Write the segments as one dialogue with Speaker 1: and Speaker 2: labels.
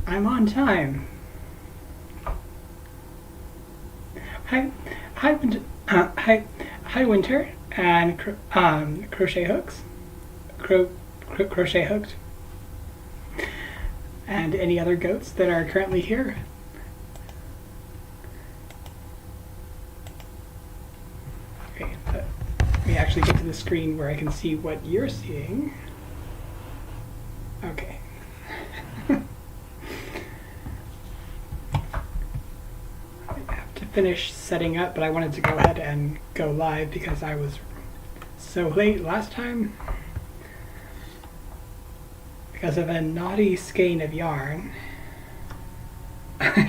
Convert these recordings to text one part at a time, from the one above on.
Speaker 1: I'm on time. Hi, hi, Winter, and crochet hooks, crochet hooked, and any other goats that are currently here. Okay, let me actually get to the screen where I can see what you're seeing. Okay. Finish setting up, but I wanted to go ahead and go live because I was so late last time because of a naughty skein of yarn.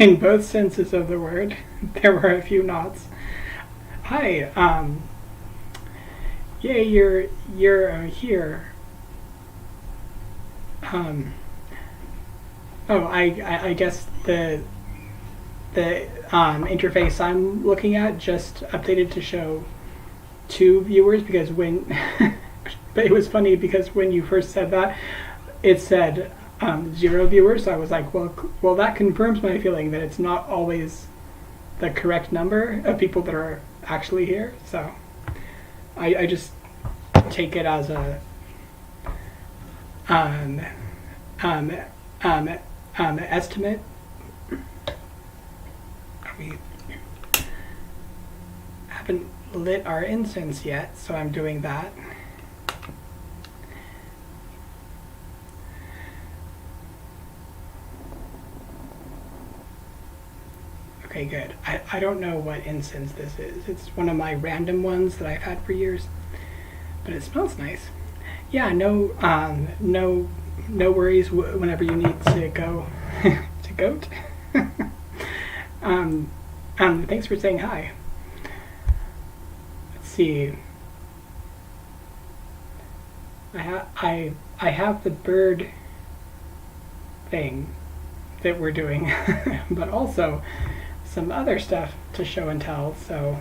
Speaker 1: In both senses of the word, there were a few knots. Hi, yay, you're here. Oh, I guess the interface I'm looking at just updated to show 2 viewers because when but it was funny because when you first said that it said 0 viewers, so I was like, well that confirms my feeling that it's not always the correct number of people that are actually here, so I just take it as a estimate. We haven't lit our incense yet, so I'm doing that. Okay, good. I don't know what incense this is. It's one of my random ones that I've had for years, but it smells nice. Yeah, no worries whenever you need to go to goat. Thanks for saying hi. Let's see. I have the bird thing that we're doing, but also some other stuff to show and tell. So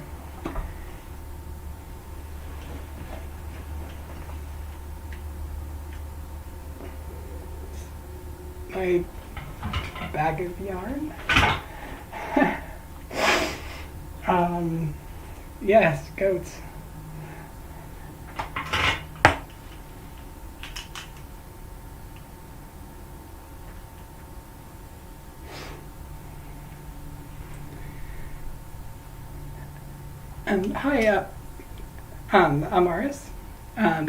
Speaker 1: my bag of yarn. Yes, goats. Hi, Amaris.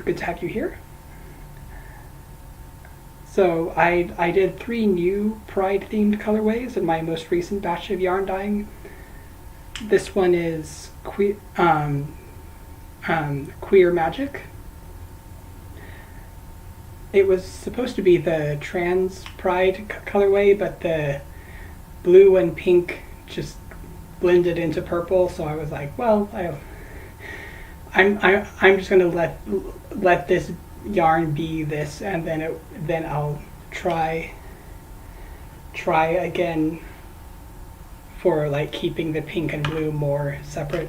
Speaker 1: Good to have you here. So I did 3 new Pride-themed colorways in my most recent batch of yarn dyeing. This one is Queer Magic. It was supposed to be the Trans Pride colorway, but the blue and pink just blended into purple, so I was like, well, I'm just gonna let this yarn be this, and then I'll try again for like keeping the pink and blue more separate.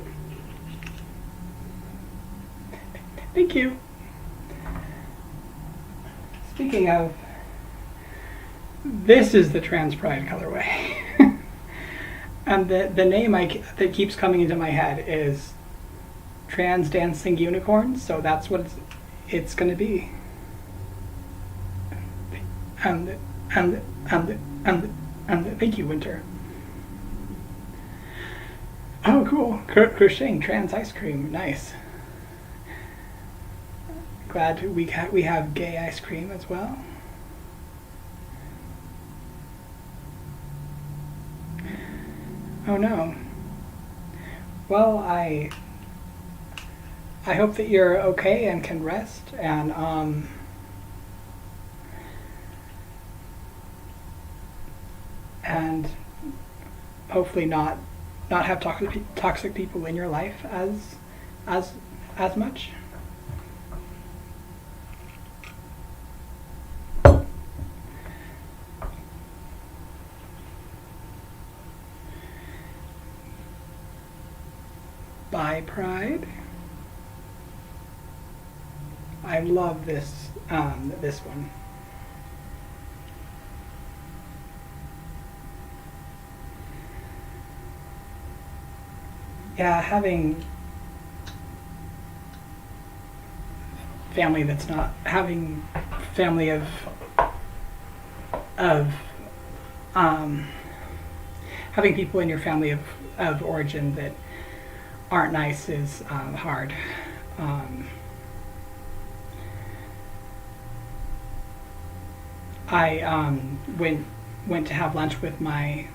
Speaker 1: Thank you. Speaking of, this is the Trans Pride colorway. And the name that keeps coming into my head is Trans Dancing Unicorn, so that's what it's going to be. And thank you, Winter. Oh, cool. Crocheting trans ice cream. Nice. Glad we have gay ice cream as well. Oh no. Well, I hope that you're okay and can rest, and hopefully not have toxic people in your life as much. Bye, Pride. I love this this one. yeah, having family that's not having family of having people in your family of origin that aren't nice is hard. I went to have lunch with my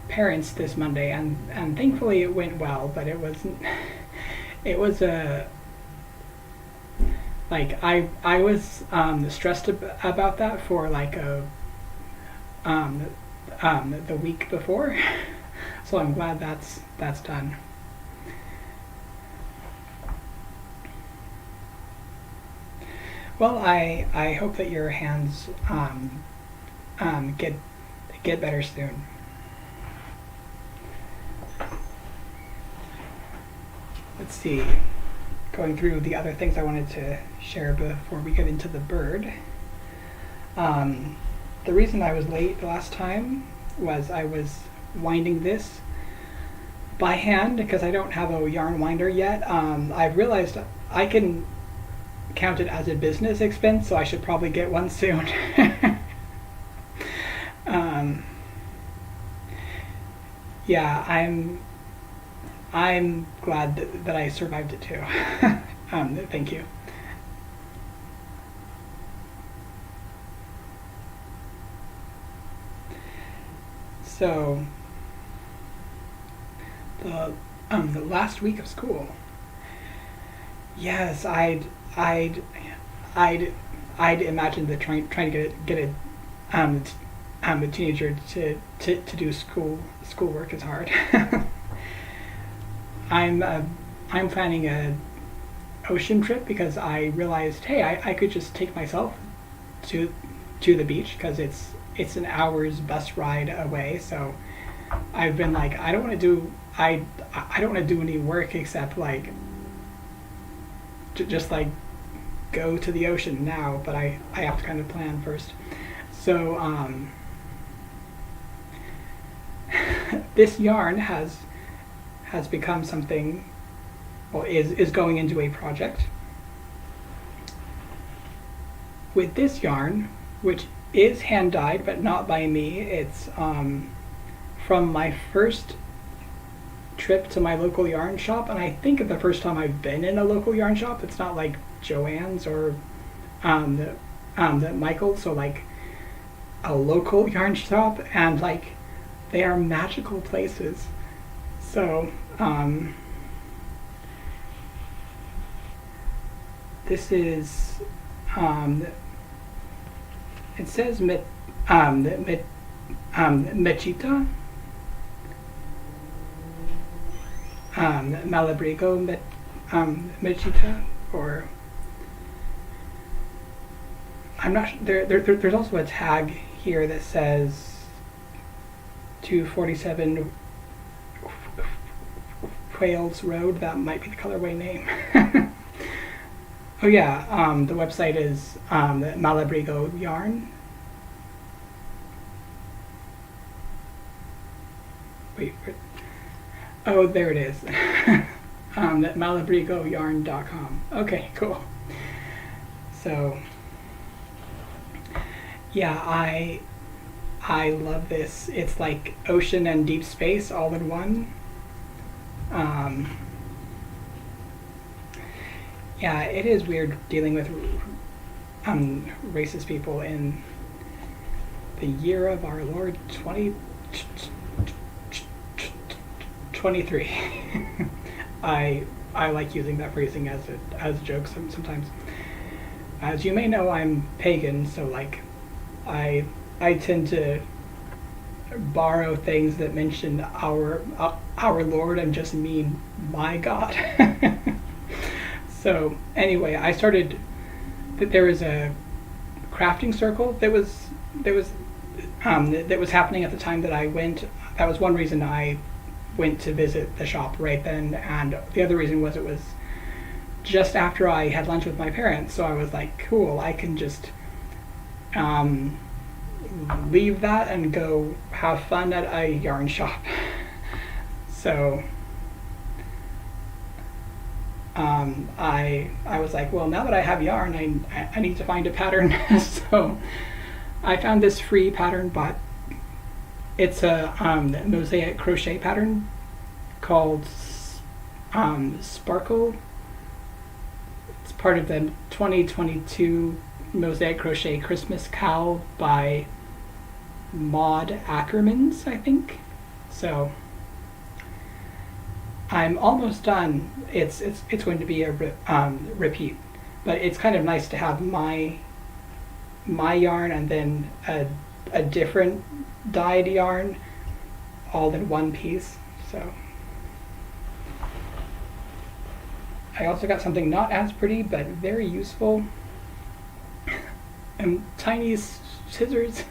Speaker 1: parents this Monday, and thankfully it went well, but it was a like I was stressed about that for like the week before, so I'm glad that's done. Well, I hope that your hands get better soon. Let's see. Going through the other things I wanted to share before we get into the bird. The reason I was late last time was I was winding this by hand because I don't have a yarn winder yet. I've realized I can count it as a business expense, so I should probably get one soon. Yeah, I'm glad that I survived it too. Thank you. So the last week of school. Yes, I'd imagined that trying to get a teenager to do schoolwork is hard. I'm planning a ocean trip because I realized, hey, I could just take myself to the beach because it's an hour's bus ride away. So I've been like, I don't want to do any work except like just like go to the ocean now, but I have to kind of plan first. So this yarn has become something, well, is going into a project. With this yarn, which is hand dyed but not by me, it's from my first trip to my local yarn shop, and I think the first time I've been in a local yarn shop. It's not like Joann's or the Michael's, so like a local yarn shop, and like they are magical places. So this is it says Mechita. Malabrigo Mechita, or I'm not sure. There's also a tag here that says 247 Wales Road. That might be the colorway name. Oh yeah, the website is Malabrigo Yarn. Wait, oh, there it is. Malabrigoyarn.com. Okay, cool. So yeah, I love this. It's like ocean and deep space all in one. Yeah, it is weird dealing with racist people in the year of our Lord 2023. I like using that phrasing as a joke sometimes. As you may know, I'm pagan, so like I tend to borrow things that mention our Lord and just mean my God. So anyway, I started that there was a crafting circle that was happening at the time that I went. That was one reason I went to visit the shop right then, and the other reason was it was just after I had lunch with my parents, so I was like, cool, I can just leave that and go have fun at a yarn shop. So I was like, well, now that I have yarn, I need to find a pattern. So I found this free pattern, but it's a mosaic crochet pattern called Sparkle. It's part of the 2022 Mosaic Crochet Christmas Cal by Maud Ackermans, I think. So I'm almost done. It's going to be a repeat, but it's kind of nice to have my yarn and then a different dyed yarn all in one piece. So I also got something not as pretty but very useful, and tiny scissors.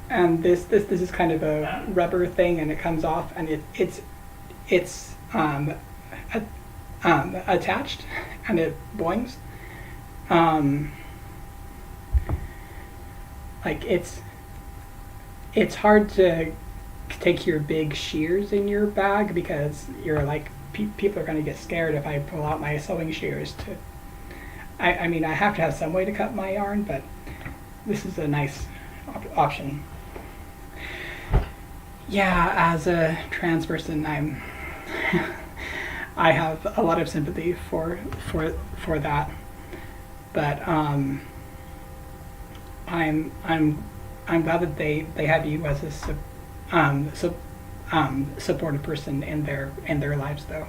Speaker 1: And this is kind of a rubber thing, and it comes off, and it's attached, and it boings. Like it's hard to take your big shears in your bag, because you're like, people are going to get scared if I pull out my sewing shears to. I mean, I have to have some way to cut my yarn, but this is a nice option. Yeah, as a trans person, I have a lot of sympathy for that, but I'm glad that they have you as a supportive person in their lives, though.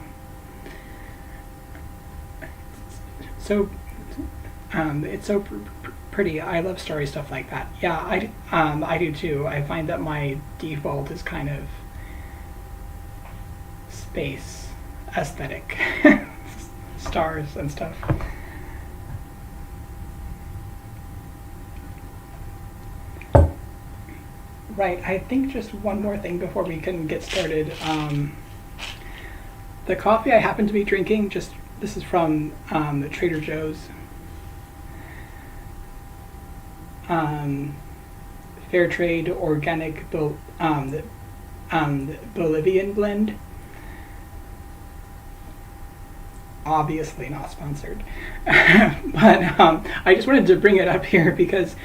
Speaker 1: So it's so pretty. I love story stuff like that. Yeah, I do too. I find that my default is kind of space aesthetic, stars and stuff. Right, I think just one more thing before we can get started. The coffee I happen to be drinking, this is from Trader Joe's. Fair trade organic Bolivian blend. Obviously not sponsored, but I just wanted to bring it up here because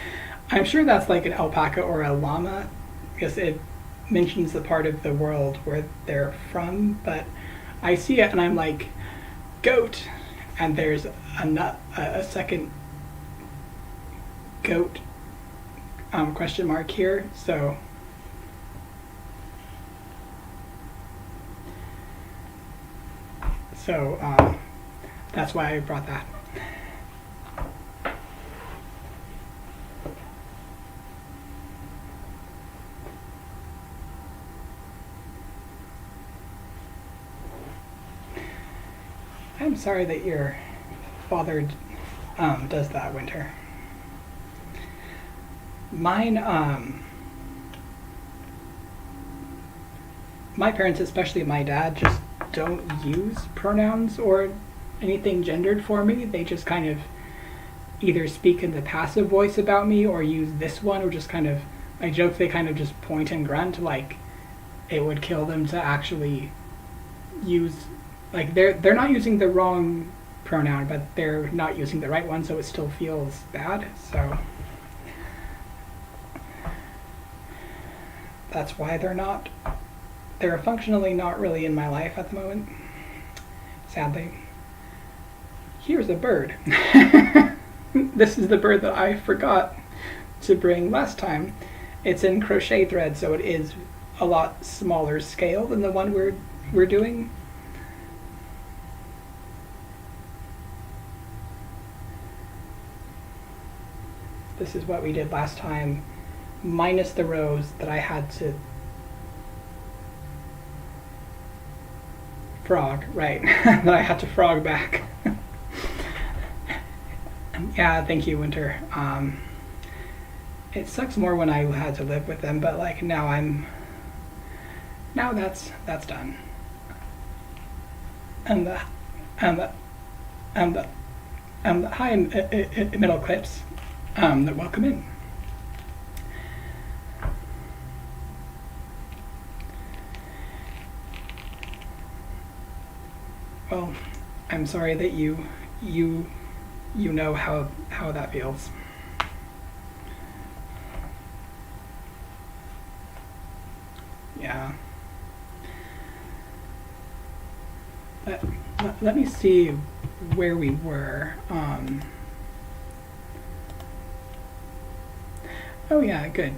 Speaker 1: I'm sure that's like an alpaca or a llama, because it mentions the part of the world where they're from, but I see it and I'm like, goat, and there's a second goat question mark here, so that's why I brought that. I'm sorry that your father does that, Winter. Mine, my parents, especially my dad, just don't use pronouns or anything gendered for me. They just kind of either speak in the passive voice about me or use this one, or just kind of, I joke, they kind of just point and grunt, like it would kill them to actually use, like they're not using the wrong pronoun, but they're not using the right one, so it still feels bad. So that's why they're functionally not really in my life at the moment, sadly. Here's a bird. This is the bird that I forgot to bring last time. It's in crochet thread, so it is a lot smaller scale than the one we're doing. This is what we did last time, minus the rows that I had to frog, right, that I had to frog back. Yeah, thank you, Winter. It sucks more when I had to live with them, but like now that's done. And the hi middle clips, welcome in. Well, I'm sorry that you know how that feels. Yeah. Let me see where we were. Oh yeah, good.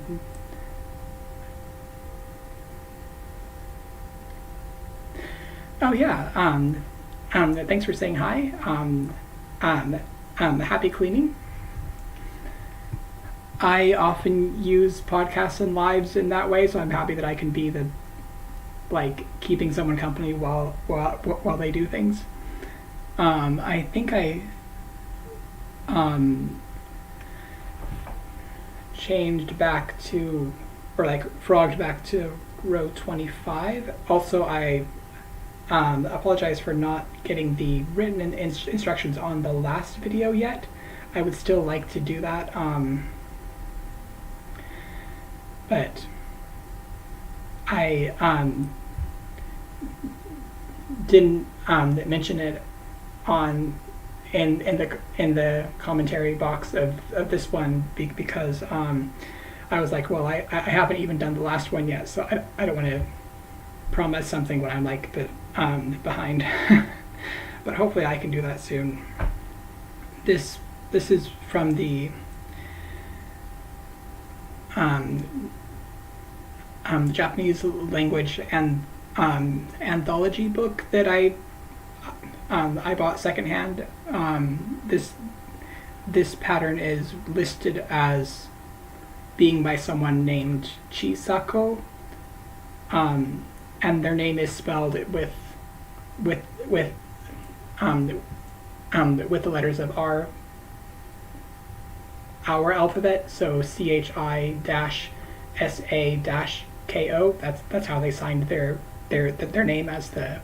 Speaker 1: Oh yeah. Thanks for saying hi. Happy cleaning. I often use podcasts and lives in that way, so I'm happy that I can be the like keeping someone company while they do things. I think I changed back to, or like frogged back to row 25. Also, I apologize for not getting the written instructions on the last video yet. I would still like to do that, but I didn't mention it on in the commentary box of this one because I was like, well, I haven't even done the last one yet, so I don't want to promise something when I'm like behind. But hopefully I can do that soon. This is from the Japanese language and anthology book that I bought secondhand. This pattern is listed as being by someone named Chisako, and their name is spelled with the letters of our alphabet, so CHI-SA-KO. That's how they signed their name as the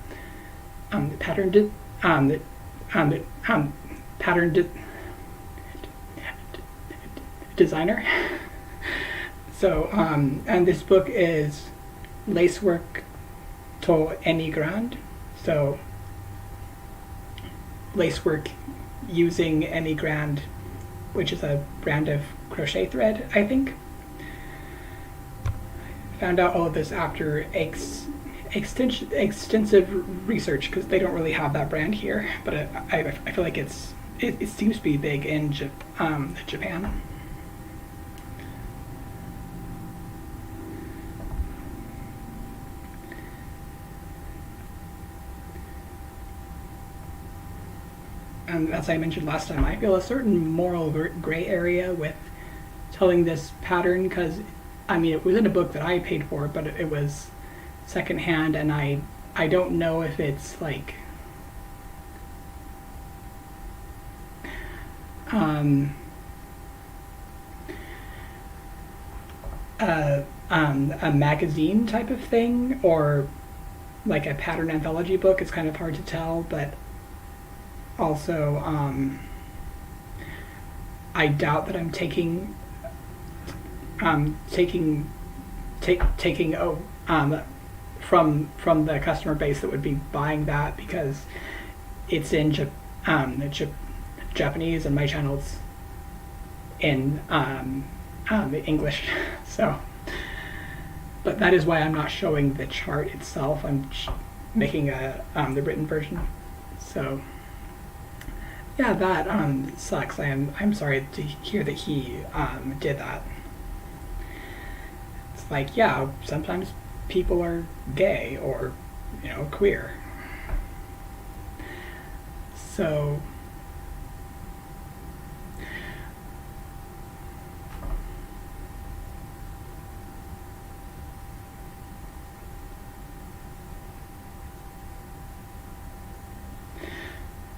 Speaker 1: pattern designer. So and this book is Lacework to Emmy Grande. So Lacework using Emmy Grande, which is a brand of crochet thread, I think. Found out all of this after extensive research, because they don't really have that brand here, but I feel like it seems to be big in Japan. And as I mentioned last time, I feel a certain moral gray area with telling this pattern, because I mean it was in a book that I paid for, but it was secondhand, and I don't know if it's like a magazine type of thing or like a pattern anthology book. It's kind of hard to tell, but also I doubt that I'm taking from the customer base that would be buying that, because it's in Japanese and my channel's in English. So, but that is why I'm not showing the chart itself. I'm making the written version. So yeah, that sucks. I'm sorry to hear that he did that. It's like, yeah, sometimes people are gay or, you know, queer. So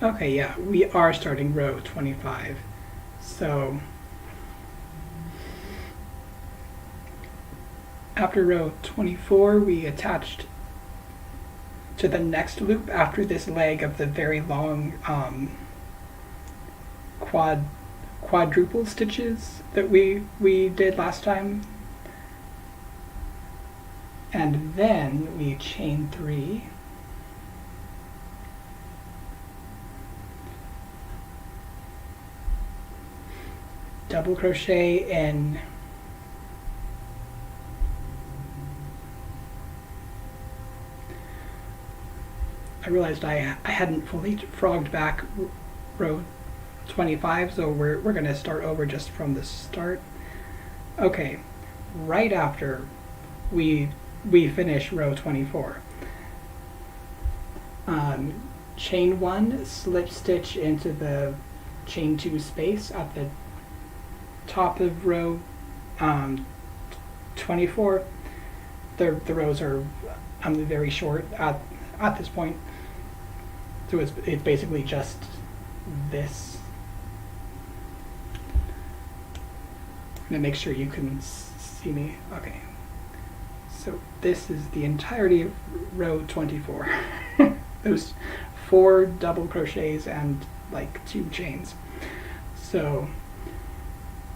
Speaker 1: okay, yeah, we are starting row 25. So after row 24, we attached to the next loop after this leg of the very long quadruple stitches that we did last time. And then we chain 3. double crochet in I realized I hadn't fully frogged back row 25, so we're going to start over just from the start. Okay, right after we finish row 24. Chain 1, slip stitch into the chain 2 space at the top of row 24. The rows are very short at this point, so it's basically just this. I'm gonna make sure you can see me. Okay, so this is the entirety of row 24. Those 4 double crochets and like 2 chains. So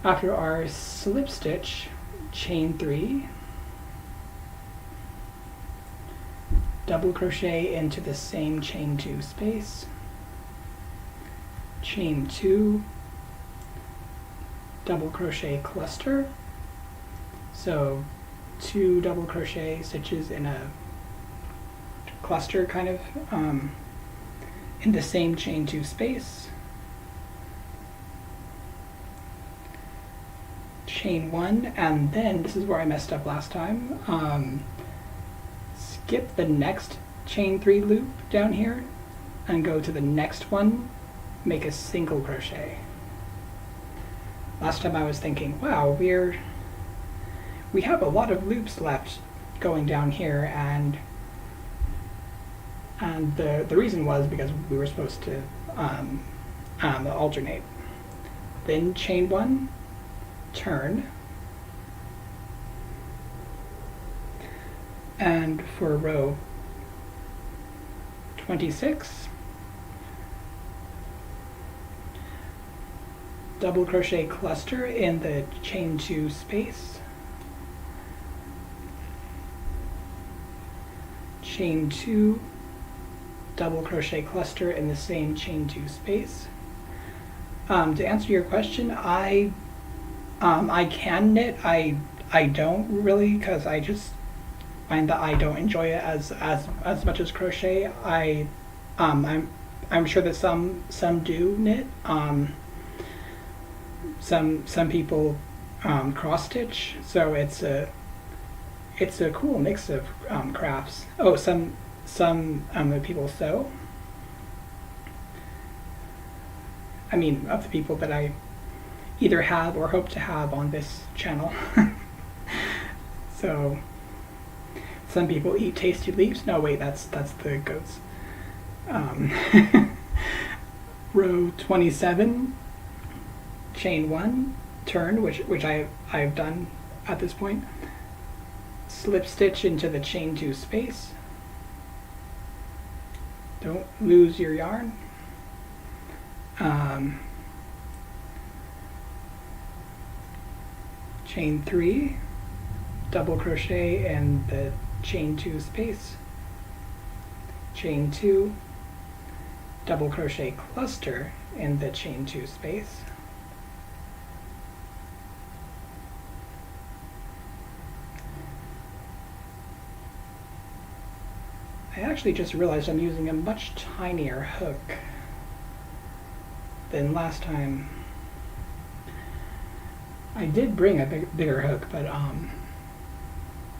Speaker 1: after our slip stitch, chain 3, double crochet into the same chain 2 space, chain 2, double crochet cluster, so 2 double crochet stitches in a cluster kind of in the same chain 2 space, chain 1, and then this is where I messed up last time. Skip the next chain 3 loop down here and go to the next one, make a single crochet. Last time I was thinking, wow, we have a lot of loops left going down here, and the reason was because we were supposed to alternate. Then chain 1, turn, and for row 26, double crochet cluster in the chain 2 space, chain 2, double crochet cluster in the same chain 2 space. To answer your question, I can knit. I don't really, because I just find that I don't enjoy it as much as crochet. I'm sure that some do knit. Some people cross stitch, so it's a cool mix of crafts. Oh, some people sew. I mean, of the people that I either have or hope to have on this channel. So some people eat tasty leaves. No, wait, that's the goats. Row 27, chain 1, turn, which I've done at this point. Slip stitch into the chain 2 space. Don't lose your yarn. Chain 3, double crochet in the chain 2 space, chain 2, double crochet cluster in the chain 2 space, I actually just realized I'm using a much tinier hook than last time. I did bring a bigger hook, but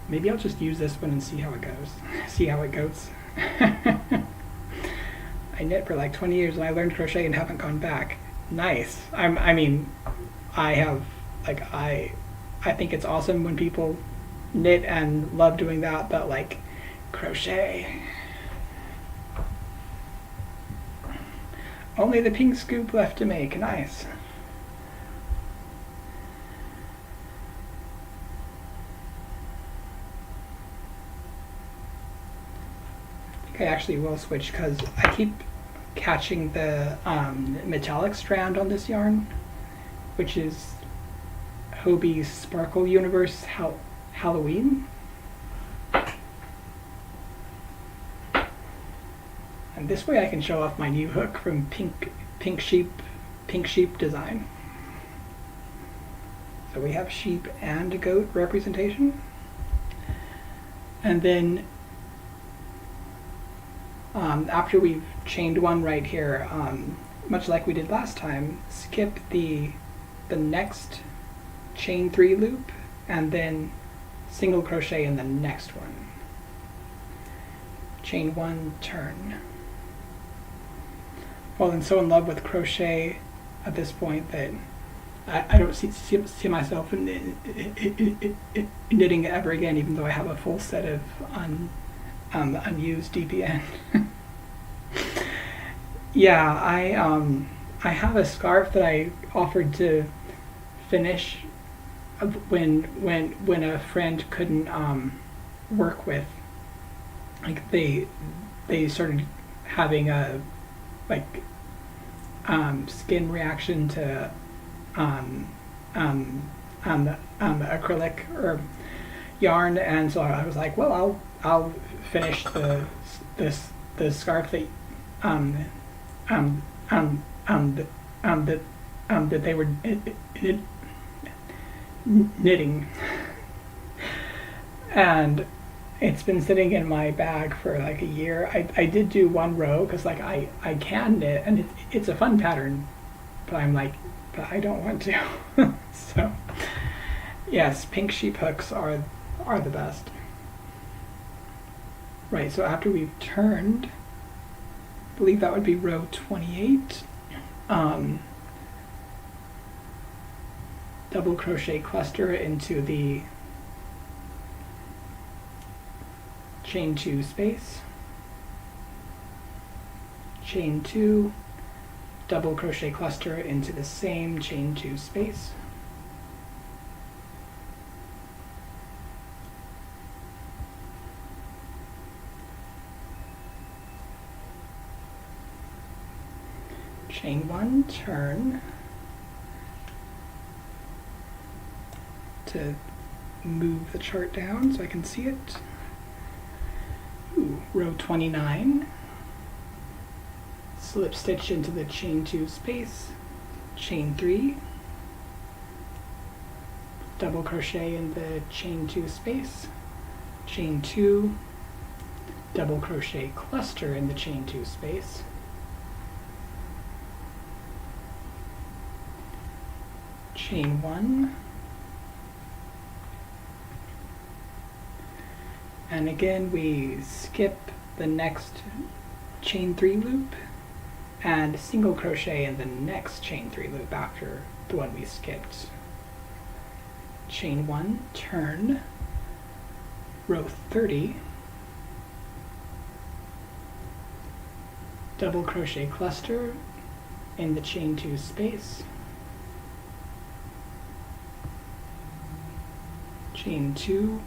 Speaker 1: maybe I'll just use this one and see how it goes. See how it goes. I knit for like 20 years and I learned crochet and haven't gone back. Nice. I mean, I think it's awesome when people knit and love doing that, but like crochet. Only the pink scoop left to make. Nice. I actually will switch because I keep catching the metallic strand on this yarn, which is Hobie's Sparkle Universe Halloween. And this way I can show off my new hook from Pink Sheep Design. So we have sheep and goat representation. And then after we've chained one right here, much like we did last time, skip the next chain 3 loop and then single crochet in the next one. Chain 1, turn. Fallen so in love with crochet at this point that I don't see myself in knitting it ever again, even though I have a full set of unused DPN. Yeah, I have a scarf that I offered to finish when a friend couldn't work with, like they started having a skin reaction to acrylic or yarn, and so I was like, well, I'll finish the scarf that that they were knitting, and it's been sitting in my bag for like a year. I did do one row because like I can knit and it's a fun pattern, but I'm like, but I don't want to. So yes, pink sheep hooks are the best. Right, so after we've turned, I believe that would be row 28. Double crochet cluster into the chain 2 space, chain 2, double crochet cluster into the same chain 2 space, chain 1, turn to move the chart down so I can see it. Ooh, row 29, slip stitch into the chain 2 space, chain 3, double crochet in the chain 2 space, chain 2, double crochet cluster in the chain 2 space, chain 1, and again we skip the next chain 3 loop and single crochet in the next chain 3 loop after the one we skipped. Chain 1, turn, row 30, double crochet cluster in the chain 2 space, chain 2,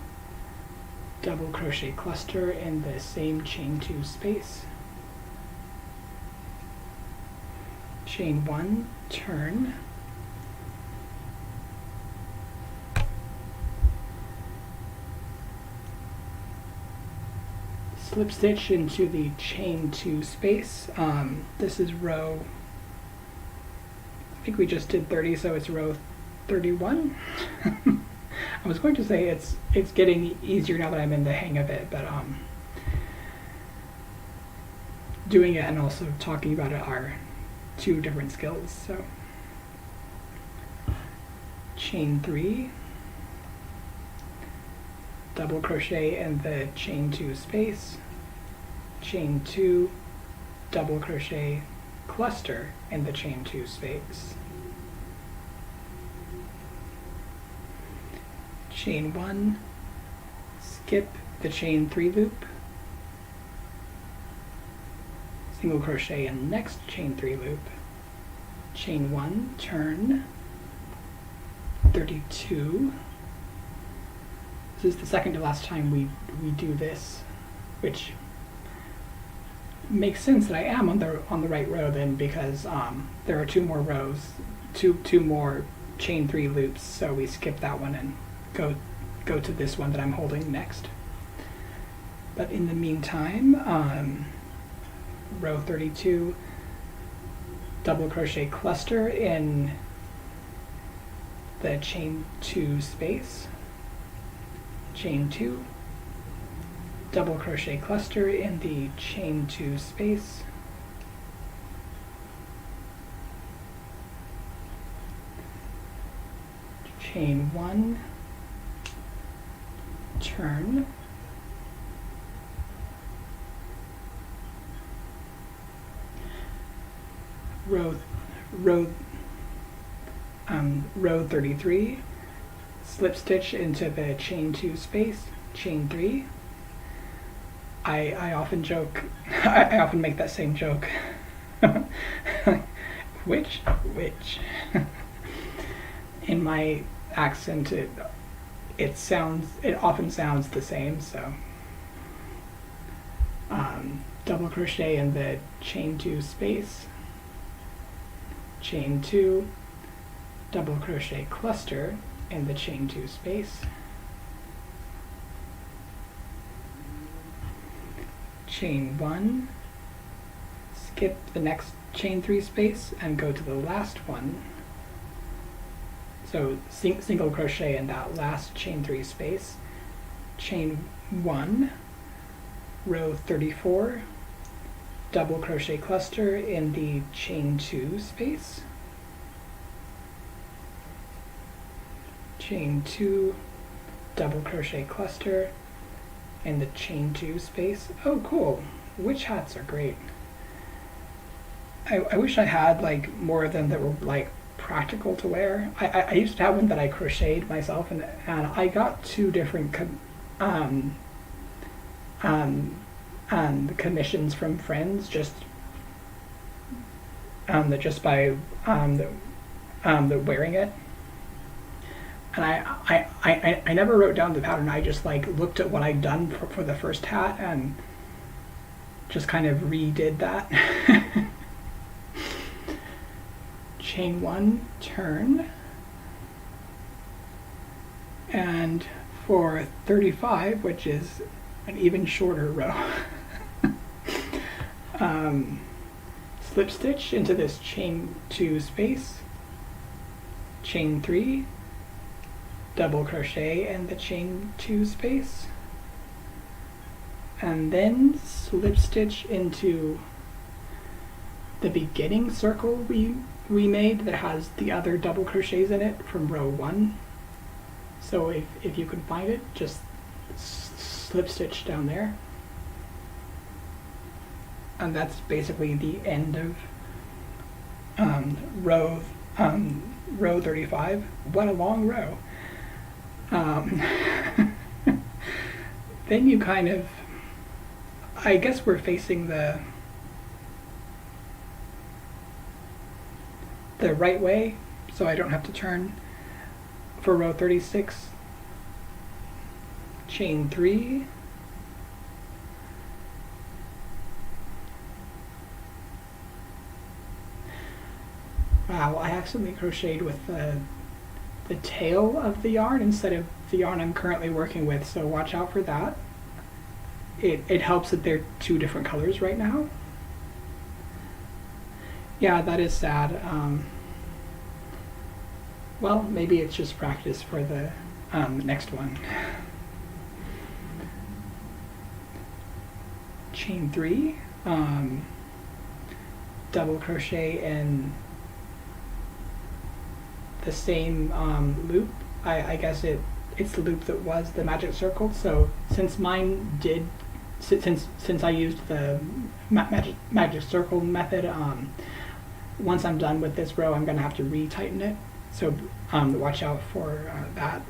Speaker 1: double crochet cluster in the same chain 2 space, chain 1, turn, slip stitch into the chain 2 space. This is row, I think we just did 30, so it's row 31. I was going to say it's getting easier now that I'm in the hang of it, but doing it and also talking about it are two different skills. So chain 3, double crochet in the chain 2 space, chain 2, double crochet cluster in the chain 2 space, chain 1, skip the chain 3 loop, single crochet in next chain 3 loop, chain 1, turn, 32. This is the second to last time we do this, which makes sense that I am on the right row then, because there are 2 more rows, two more chain 3 loops, so we skip that one and go to this one that I'm holding next. But in the meantime, row 32, double crochet cluster in the chain 2 space, chain 2, double crochet cluster in the chain 2 space, chain 1, turn, row 33, slip stitch into the chain 2 space, chain 3. I often joke, I often make that same joke. Which? In my accent, it often sounds the same, so. Double crochet in the chain 2 space, chain 2, double crochet cluster in the chain 2 space, chain 1, skip the next chain 3 space and go to the last one. So single crochet in that last chain 3 space, chain 1, row 34, double crochet cluster in the chain 2 space, chain 2, double crochet cluster in the chain 2 space. Oh cool, witch hats are great. I wish I had like more of them that were like practical to wear. I used to have one that I crocheted myself, and I got 2 different commissions from friends just by wearing it. And I never wrote down the pattern. I just like looked at what I'd done for the first hat and just kind of redid that. Chain 1, turn, and for 35, which is an even shorter row, slip stitch into this chain 2 space, chain 3, double crochet in the chain 2 space, and then slip stitch into the beginning circle we made that has the other double crochets in it from row 1. So if you can find it, just slip stitch down there. And that's basically the end of row 35. What a long row. Then you kind of, I guess we're facing the right way, so I don't have to turn. For row 36, chain 3, wow, I accidentally crocheted with the tail of the yarn instead of the yarn I'm currently working with, so watch out for that. It helps that they're 2 different colors right now. Yeah, that is sad. Well, maybe it's just practice for the next one. Chain 3, double crochet in the same loop. I guess it's the loop that was the magic circle. So since mine did, since I used the magic circle method, once I'm done with this row, I'm going to have to re-tighten it. So watch out for that.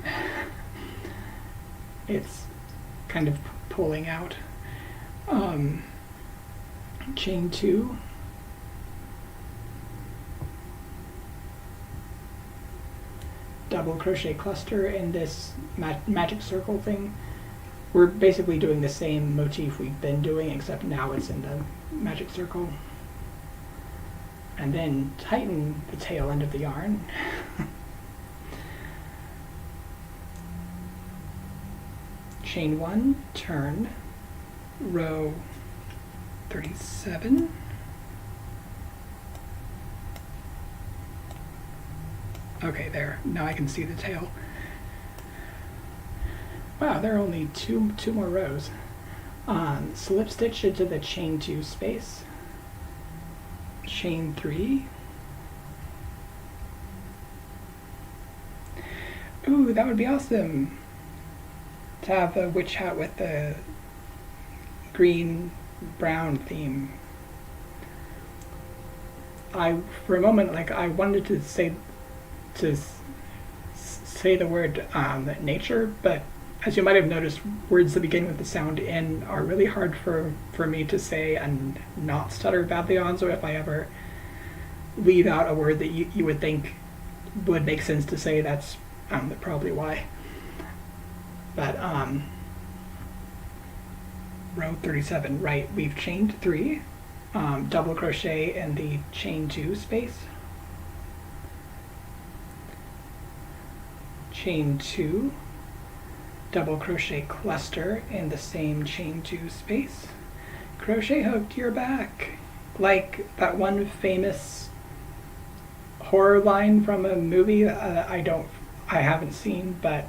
Speaker 1: It's kind of pulling out. Chain 2. Double crochet cluster in this magic circle thing. We're basically doing the same motif we've been doing, except now it's in the magic circle. And then tighten the tail end of the yarn. Chain 1, turn, row 37, Okay, there. Now I can see the tail. Wow, there are only two more rows. Slip stitch into the chain 2 space, chain 3. Ooh, that would be awesome to have a witch hat with the green brown theme. For a moment, like, I wanted to say the word nature, but as you might have noticed, words that begin with the sound N are really hard for me to say and not stutter badly on, so if I ever leave out a word that you would think would make sense to say, that's probably why. But row 37, right, we've chained 3, double crochet in the chain 2 space, chain 2, double crochet cluster in the same chain 2 space, crochet hook to your back, like that one famous horror line from a movie I haven't seen, but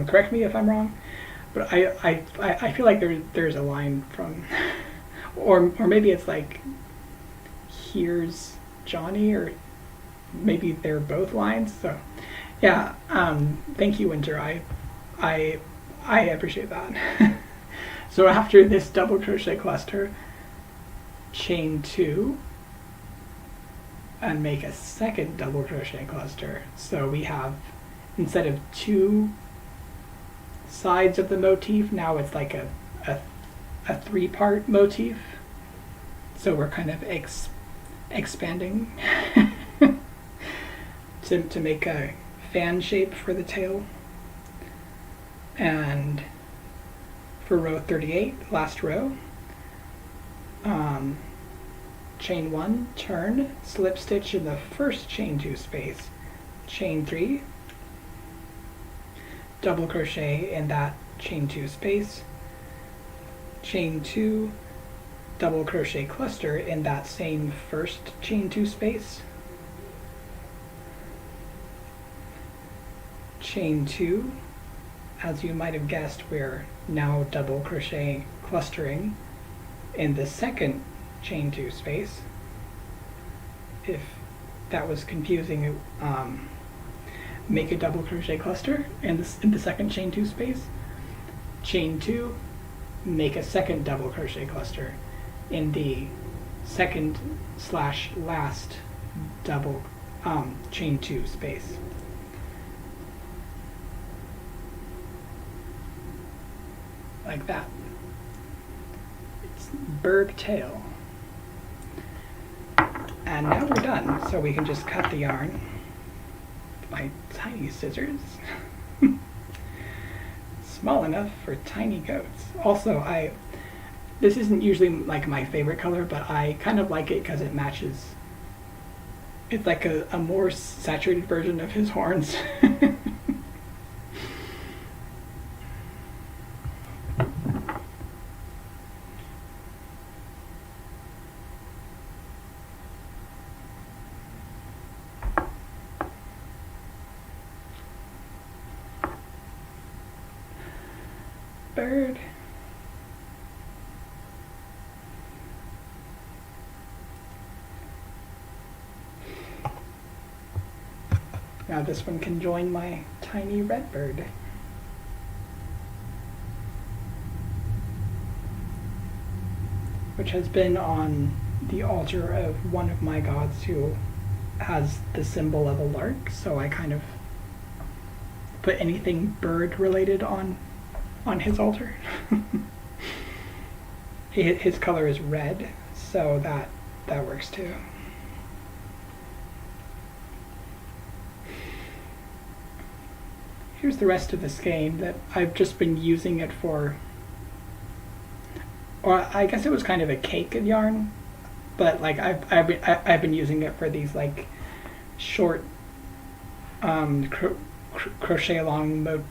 Speaker 1: correct me if I'm wrong, but I feel like there's a line from, or maybe it's like, here's Johnny, or maybe they're both lines. So yeah, thank you, Winter. I appreciate that. So after this double crochet cluster, chain 2 and make a second double crochet cluster. So we have, instead of 2 sides of the motif, now it's like a 3-part motif. So we're kind of expanding to make a fan shape for the tail. And for row 38, last row, chain 1, turn, slip stitch in the first chain 2 space, chain 3, double crochet in that chain 2 space, chain 2, double crochet cluster in that same first chain 2 space, chain 2, as you might have guessed, we're now double crochet clustering in the second chain 2 space. If that was confusing, make a double crochet cluster in the second chain 2 space, chain 2, make a second double crochet cluster in the second / last double chain 2 space. Like that. It's bird tail. And now we're done, so we can just cut the yarn with my tiny scissors. Small enough for tiny goats. Also, this isn't usually like my favorite color, but I kind of like it because it matches. It's like a more saturated version of his horns. Bird. Now this one can join my tiny red bird. Which has been on the altar of one of my gods who has the symbol of a lark, so I kind of put anything bird related on his altar. His color is red, so that works too. Here's the rest of the skein that I've just been using it for, or I guess it was kind of a cake of yarn, but like I've been using it for these like short crochet along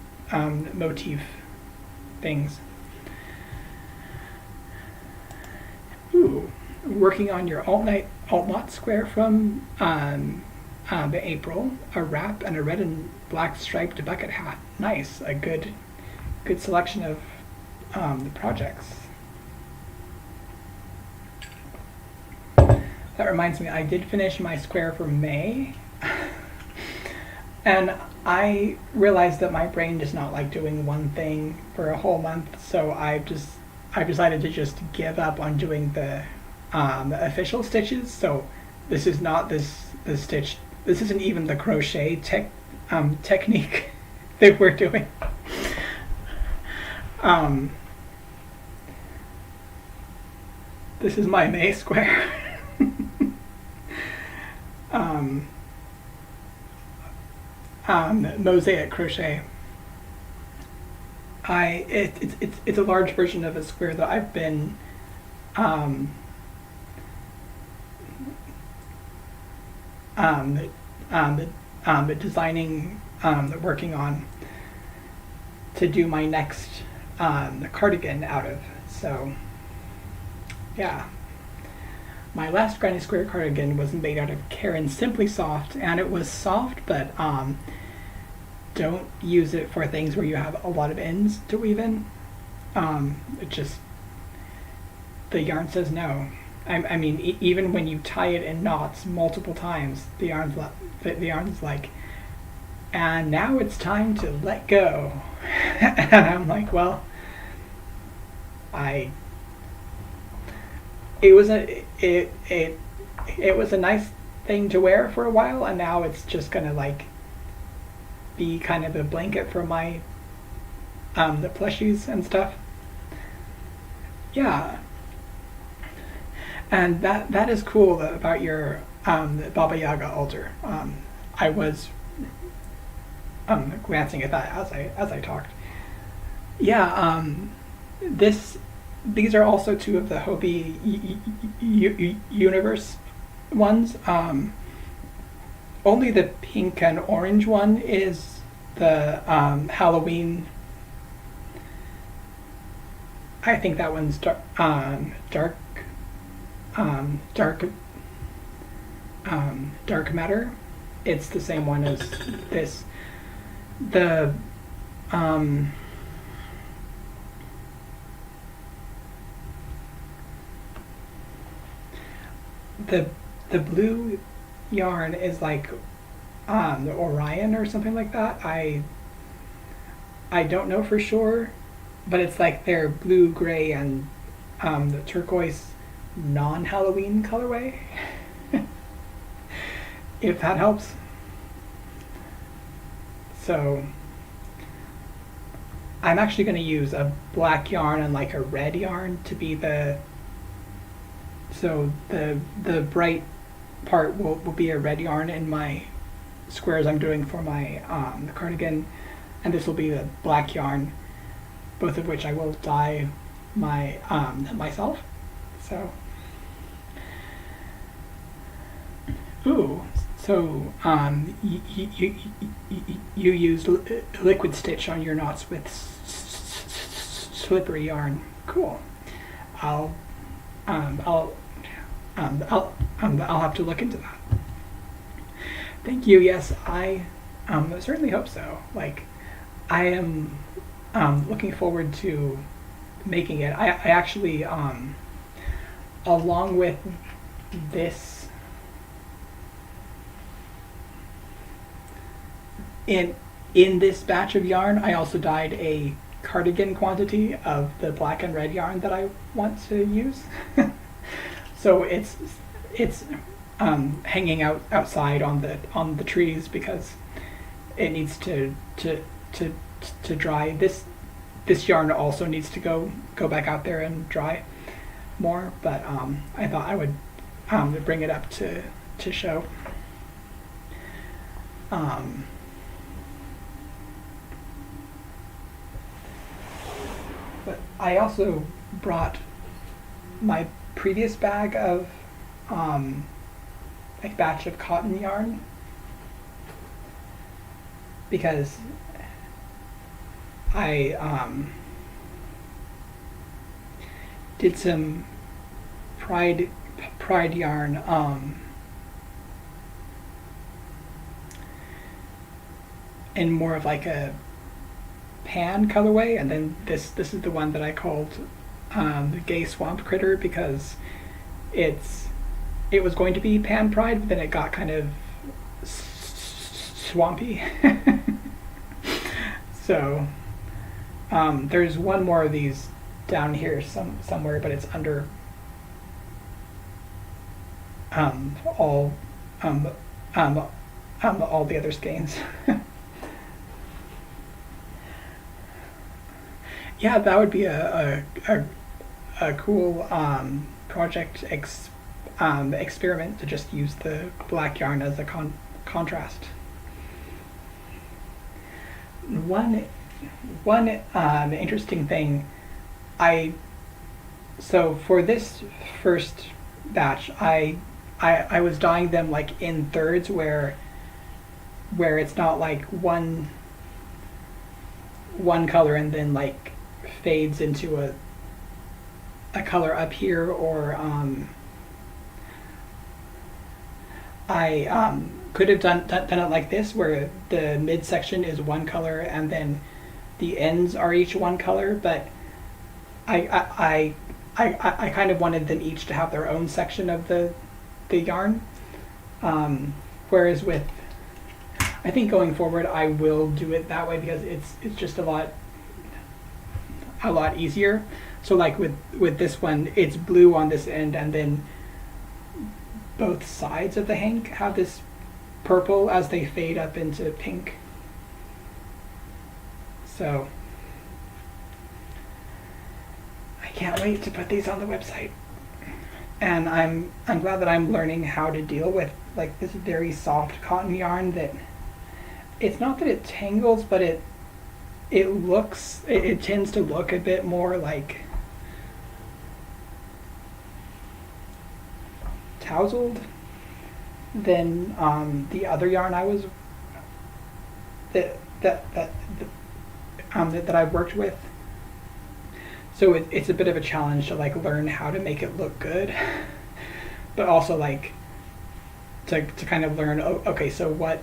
Speaker 1: motif things. Ooh, working on your alt knot square from April, a wrap, and a red and black striped bucket hat. Nice, a good selection of the projects. That reminds me, I did finish my square for May, and I realized that my brain does not like doing one thing for a whole month, so I've decided to just give up on doing the official stitches. So this is not the stitch. This isn't even the crochet technique that we're doing. This is my May square. Mosaic crochet. It's a large version of a square that I've been designing, working on to do my next cardigan out of. So yeah, my last Granny Square cardigan was made out of Caron Simply Soft, and it was soft, but don't use it for things where you have a lot of ends to weave in. It just, the yarn says no. I mean, even when you tie it in knots multiple times, the yarn's like, and now it's time to let go. And I'm like, well, it was a nice thing to wear for a while, and now it's just gonna like be kind of a blanket for my the plushies and stuff. Yeah, and that is cool about your Baba Yaga altar. I was glancing at that as I talked. Yeah, these are also two of the Hobie Universe ones. Only the pink and orange one is the Halloween. I think that one's dark matter. It's the same one as this. The blue yarn is like the Orion or something like that. I don't know for sure, but it's like their blue, gray, and the turquoise non-Halloween colorway. If that helps. So I'm actually going to use a black yarn and like a red yarn to be the bright part will be a red yarn in my squares I'm doing for my cardigan, and this will be the black yarn, both of which I will dye my myself. So so you use liquid stitch on your knots with slippery yarn. Cool. I'll have to look into that. Thank you. Yes, I certainly hope so. Like, I am looking forward to making it. I actually, along with this, in this batch of yarn, I also dyed a cardigan quantity of the black and red yarn that I want to use. So it's hanging outside on the trees because it needs to dry. This yarn also needs to go back out there and dry more, but I thought I would bring it up to show. But I also brought my previous bag of like batch of cotton yarn because I did some Pride Pride yarn in more of like a pan colorway, and then this is the one that I called the Gay Swamp Critter, because it was going to be pan pride, but then it got kind of swampy. So there's one more of these down here somewhere, but it's under all the other skeins. Yeah, that would be a cool project experiment, to just use the black yarn as a contrast. One interesting thing, so for this first batch, I was dyeing them like in thirds, where it's not like one color and then like fades into a color up here, or I could have done it like this, where the midsection is one color and then the ends are each one color, but I kind of wanted them each to have their own section of the yarn, whereas with, I think going forward I will do it that way, because it's just a lot easier. So like with this one, it's blue on this end, and then both sides of the hank have this purple as they fade up into pink. So I can't wait to put these on the website. And I'm glad that I'm learning how to deal with like this very soft cotton yarn, that it's not that it tangles, but it tends to look a bit more like tousled than the other yarn that I've worked with. So it's a bit of a challenge to like learn how to make it look good, but also like to kind of learn, okay, so what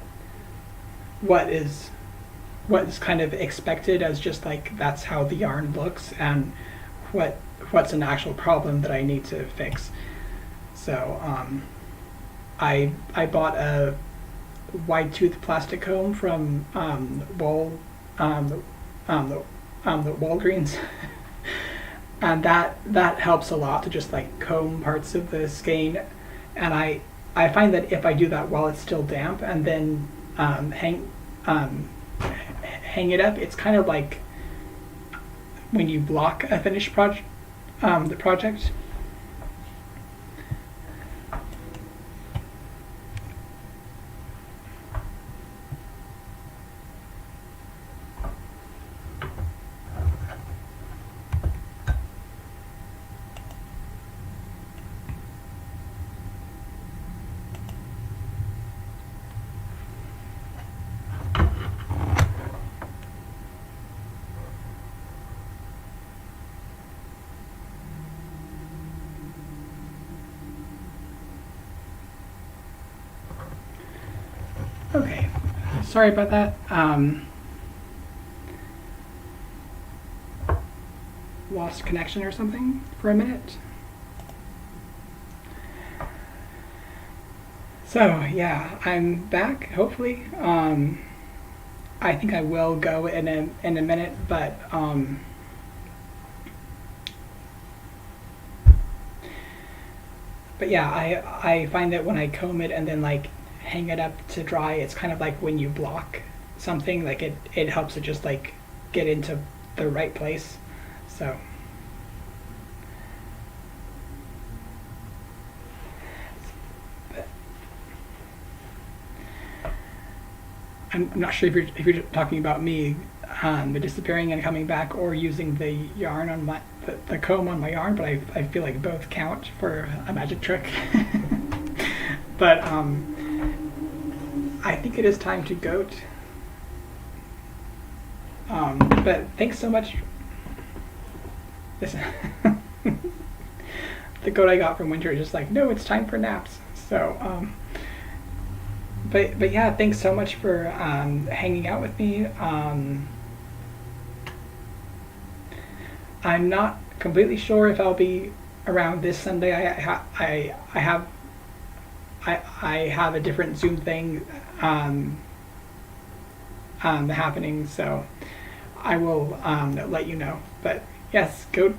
Speaker 1: is kind of expected as just like that's how the yarn looks, and what's an actual problem that I need to fix. So I bought a wide tooth plastic comb from the Walgreens, and that helps a lot to just like comb parts of the skein. And I find that if I do that while it's still damp and then hang it up, it's kind of like when you block a finished project. Okay, sorry about that. Lost connection or something for a minute. So yeah, I'm back, hopefully. I think I will go in a minute, but yeah, I find that when I comb it and then like hang it up to dry, it's kind of like when you block something, like it helps it just like get into the right place. So I'm not sure if you're talking about me disappearing and coming back, or using the yarn on the comb on my yarn, but I feel like both count for a magic trick. But I think it is time to goat. But thanks so much. Listen, the goat I got from Winter is just like, no, it's time for naps. So, but yeah, thanks so much for hanging out with me. I'm not completely sure if I'll be around this Sunday. I have a different Zoom thing happening, so I will let you know. But yes, go